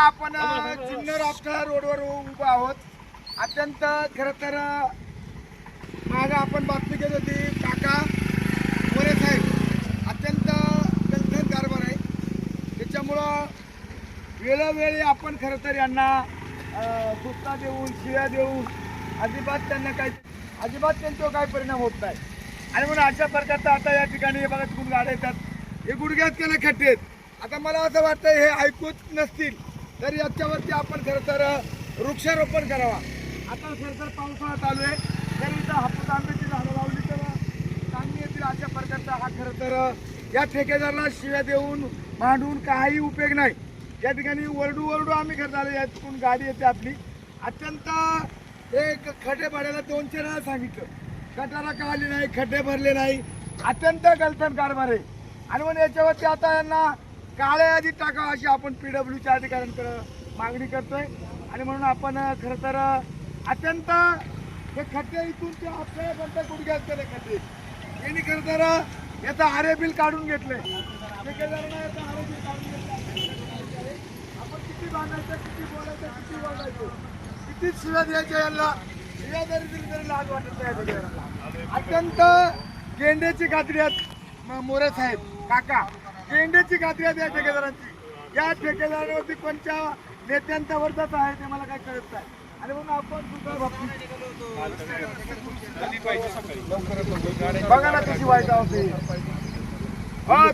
आपण जुन्नर आपल्या रोडवर उभा आहोत. अत्यंत खरं तर मागं आपण बातमी केली होती. काका मोरे साहेब अत्यंत गलथन कारभार आहे. त्याच्यामुळं वेळोवेळी आपण खरं तर यांना सूचना देऊन शिव्या देऊन अजिबात त्यांच्यावर काही परिणाम होत नाही. आणि म्हणून अशा प्रकारचा आता या ठिकाणी हे बघा तिकडून गाड्या येतात. हे गुडघ्यात केले खड्डे आहेत. आता मला असं वाटतं हे ऐकूच नसतील तर याच्यावरती आपण खरं तर वृक्षारोपण करावा. आता खरं तर पावसाळा चालू आहे तर इथं हापूस आंब्याची झाडं लावली तर चांगली येतील. अशा प्रकारचा हा खरं तर या ठेकेदाराला शिव्या देऊन मांडून काही उपयोग नाही. या ठिकाणी ओरडू आम्ही खरं झालं. यातून गाडी येते आपली. अत्यंत एक खड्डे भरायला 2-4 वेळा सांगितलं, गटारा काढली नाही, खड्डे भरले नाही. अत्यंत गलथन कारभार आहे. आणि म्हणून याच्यावरती आता यांना काळ्या यादीत टाकावं अशी आपण PWच्या अधिकाऱ्यांकडे मागणी करतोय. आणि म्हणून आपण खरं तर अत्यंत हे खड्डे इथून ते आपल्यापर्यंत गुडघ्यात केले खड्डे यांनी खरं तर याचा आरे बिल काढून घेतलंय. ठेकेदारांना याचा आरे बिल काढून घेतलं. आपण किती बांधायचं, किती बोलायचं, किती बोलायचं, किती शिव्या द्यायच्या यांना. शिव्या जरी दिली तरी लाज वाटत नाही ठेकेदारांना. अत्यंत गेंड्याची खात्री आहेत मोरे साहेब काका. गेंड्याची खात्री आहे या ठेकेदारांची. या ठेकेदारावरती कोणत्या नेत्यांचा वर्धाचा आहे ते मला काही कळत नाही. आणि म्हणून आपण सुद्धा बघा ना कशी वाईट होते.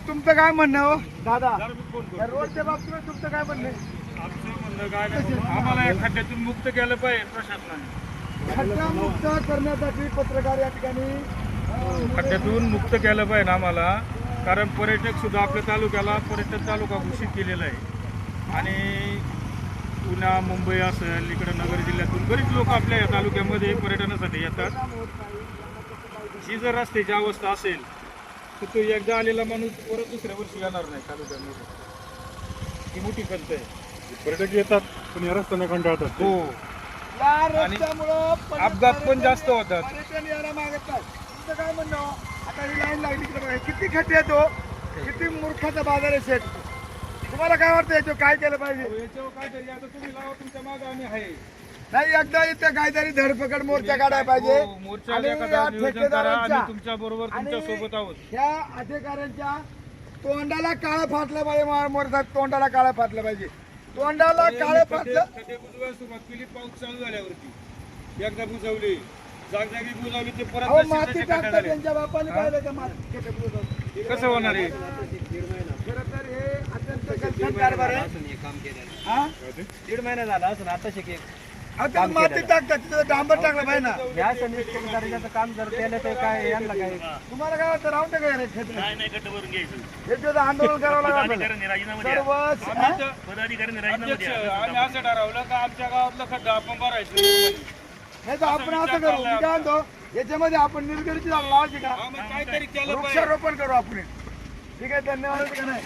तुमचं काय म्हणणं हो दादा रोडच्या बाबतीत तुमचं काय म्हणणं? आमचं म्हणणं काय नाही, आम्हाला या खड्ड्यातून मुक्त केलं पाहिजे प्रशासनाने. खड्डा मुक्त करण्यासाठी पत्रकार या ठिकाणी खड्ड्यातून मुक्त केलं पाहिजे आम्हाला. कारण पर्यटक सुद्धा आपल्या तालुक्याला पर्यटन तालुका घोषित केलेला आहे. आणि पुणे मुंबई असेल इकडं नगर जिल्ह्यातून बरीच लोक आपल्या या तालुक्यामध्ये पर्यटनासाठी येतात. ही जर रस्त्याची अवस्था असेल तर तो एकदा आलेला माणूस परत दुसऱ्या वर्षी येणार नाही तालुक्यामध्ये. ही मोठी खंत आहे. पर्यटक येतात पण या रस्त्याने कंटाळतात. हो, आणि अपघात पण जास्त होतात. पर्यटन यायला मागत नाही. तुमचं काय म्हणणं? आता ही लाईन लागली इकडे किती खड्डे येतो, किती मूर्खाचा बाजार आहे शेत. तुम्हाला काय वाटतं याच्यावर काय केलं पाहिजे? याच्यावर काय तरी आता तुम्ही लावा, तुमच्या मागे आम्ही आहे. नाही एकदा इथं काहीतरी धडपकड मोर्चा काढायला पाहिजे. हो, मोर्चा एखादा नियोजन करा. आम्ही तुमच्या बरोबर तुमच्या सोबत आहोत. ह्या अधिकाऱ्यांच्या तोंडाला काळं फाटलं पाहिजे. मोर्चा तोंडाला काळं फाटलं पाहिजे. तोंडाला काळं फाटलं. खड्डे बुजवायला सुरुवात केली पाऊस चालू झाल्यावरती. एकदा बुजवली, जागजागी बुजवली ते परत माती टाकतात. त्यांच्या बापाने पाहिलं का माती कसं होणार आहे? खरं तर हे अत्यंत गलथन कारभार आहे. हा? 1.5 महिना झाला असं आता शिके आता माती टाकतात तिथं डांबर टाकलं पाहिजे ना. या संदेशाचं काम जर केलं तर काय यांना काय तुम्हाला काय वाटतं? राहून टाका रे क्षेत्र. हे जे आंदोलन करावं लागलं सर्व. आम्ही असं ठरवलं का आमच्या गावातला खड्डा आपण भरायचं. नाही तर आपण असं करू. मी काय म्हणतो याच्यामध्ये आपण निर्गडीची झाड लावायची का? काहीतरी केलं पाहिजे. वृक्षारोपण करू आपण. ठीक आहे, धन्यवाद. का नाही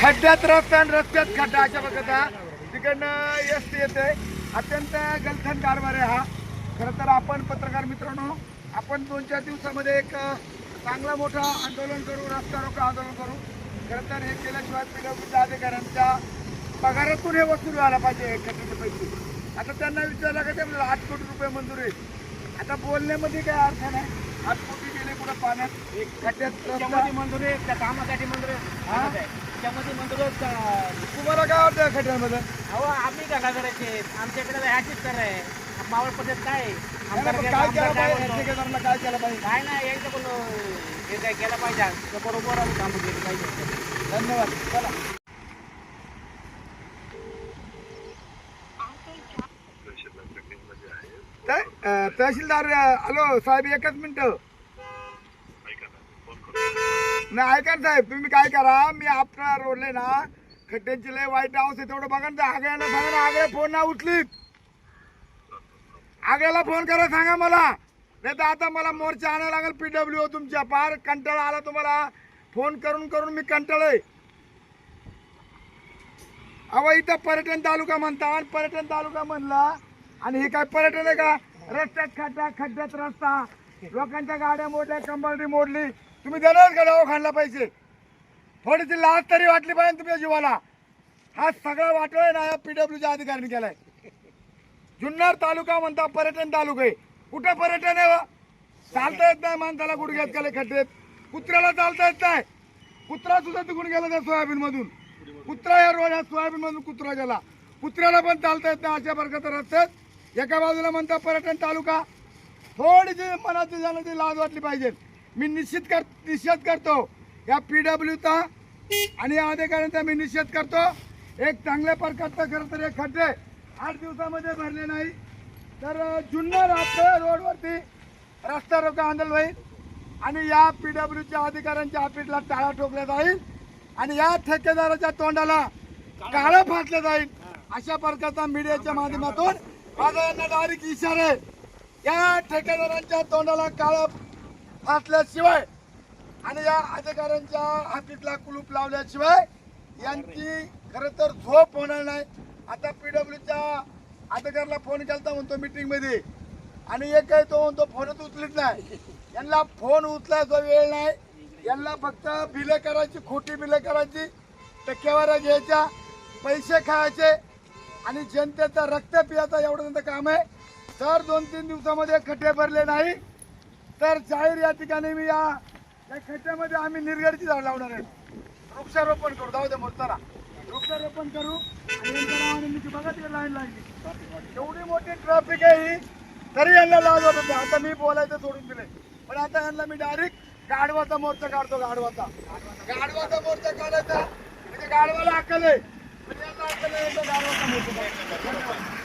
खड्ड्यात रस्ता आणि रस्त्यात खड्डा अशा बघता तिकडनं एसटी येते. अत्यंत गलथन कारभार आहे हा. खरं तर आपण पत्रकार मित्रांनो आपण 2-4 दिवसामध्ये एक चांगला मोठा आंदोलन करू, रस्ता रोको आंदोलन करू. खरं तर हे केल्याशिवाय PWच्या अधिकाऱ्यांच्या पगारातून हे वसूल व्हायला पाहिजे खड्ड्याचे पैसे. आता त्यांना विचारलं का ते 8 कोटी रुपये मंजूर आहेत. आता बोलण्यामध्ये काय अर्थ नाही. 8 कोटी गेले कुठं पाण्यात. खड्ड्यात त्यामध्ये मंजूर आहे, त्या कामासाठी मंजूर आहे, त्यामध्ये मंजूर तुम्हाला काय वाटतं खड्ड्यांमध्ये? अहो आम्ही का करायचे आमच्याकडे ह्याचीच कराय मावळ पद्धत काय काय केलं पाहिजे? ठेकेदारांना काय केलं पाहिजे? काय नाही एकदा पण हे काय केलं पाहिजे तर बरोबर आम्ही कामं केली पाहिजे. धन्यवाद. चला तहसीलदार हॅलो साहेब, एकच मिनिट. नाही ऐका ना साहेब, तुम्ही काय करा, मी आपल्या रोडले ना खड्ड्यांची लय वाईट अवस्था आहे तेवढं बघा ना. आगळ्यांना सांगा ना, आगळ्या फोन ना उचलीत. आगळ्याला फोन करा सांगा मला. नाही तर आता मला मोर्चा आणायला लागेल PW तुमच्या. फार कंटाळा आला तुम्हाला फोन करून करून. मी कंटाळलोय. अहो इथं पर्यटन तालुका म्हणता आणि पर्यटन तालुका म्हणला आणि हे काय पर्यटन आहे का? रस्त्यात खड्डा, खड्ड्यात रस्ता. लोकांच्या गाड्या मोडल्या, कंबाल्डी मोडली, तुम्ही देणार का दवाखान्याला पैसे? थोडीशी लाज तरी वाटली पाहिजे तुमच्या जीवाला. हा सगळा वाटोय ना या पीडब्ल्यूच्या अधिकाऱ्यांनी केलाय. जुन्नर तालुका म्हणता पर्यटन तालुका आहे. कुठं पर्यटन आहे? चालता येत नाही माणसाला, गुडघ्यात गेले खड्डेत. कुत्र्याला चालता येत नाही. कुत्रा सुद्धा तिकडून गेला त्या सोयाबीन मधून. कुत्रा या रोड सोयाबीन मधून कुत्रा गेला. कुत्र्याला पण चालता येत नाही. अशा प्रकारचा रस्त्यात एका बाजूला म्हणता पर्यटन तालुका. थोडीशी मनाची जाण्याची लाज वाटली पाहिजे. मी निषेध करतो या पीडब्ल्यूचा आणि या अधिकाऱ्यांचा मी निषेध करतो. एक चांगल्या प्रकारचा खरं तर एक खड्डे 8 दिवसामध्ये भरले नाही तर जुन्नर आपल्या रोडवरती रस्ता रोको आंदोलन होईल आणि या पीडब्ल्यूच्या अधिकाऱ्यांच्या ऑफिसला टाळा ठोकला जाईल आणि या ठेकेदाराच्या तोंडाला काळं फाटलं जाईल. अशा प्रकारचा मीडियाच्या माध्यमातून माझा यांना डायरेक्ट इशारा आहे. या ठेकेदारांच्या तोंडाला काळं फाटल्याशिवाय आणि या अधिकाऱ्यांच्या ऑफिसला कुलूप लावल्याशिवाय यांची खरं तर झोप होणार नाही. आता पीडब्ल्यूच्या अधिकाऱ्याला फोन केला म्हणतो मीटिंग मध्ये आणि एक आहे तो म्हणतो फोनच उचलीत नाही. यांना फोन उचलायचा वेळ नाही. यांना फक्त बिलं करायची, खोटी बिलं करायची, टक्केवाऱ्या घ्यायच्या, पैसे खायचे आणि जनतेचं रक्त पियाचा एवढं त्यांचं काम आहे. तर 2-3 दिवसामध्ये खड्डे भरले नाही तर जाहीर या ठिकाणी मी या खड्ड्यामध्ये आम्ही निर्गडची झाड लावणार आहे. वृक्षारोपण करू. जाऊ दे मोर्चाला वृक्षारोपण करू आणि यांच्या नावाने मी बघा तिकडे लाईन लागली. एवढी मोठी ट्रॅफिक आहे ही तरी यांना लाज वाटत नाही. आता मी बोलायचं सोडून दिले पण आता यांना मी डायरेक्ट गाढवाचा मोर्चा काढतो. गाढवाचा मोर्चा काढायचा म्हणजे गाढवाला अक्कल आहे म्हणजे यांना अक्कल आहे गाढवाचा मोर्चा.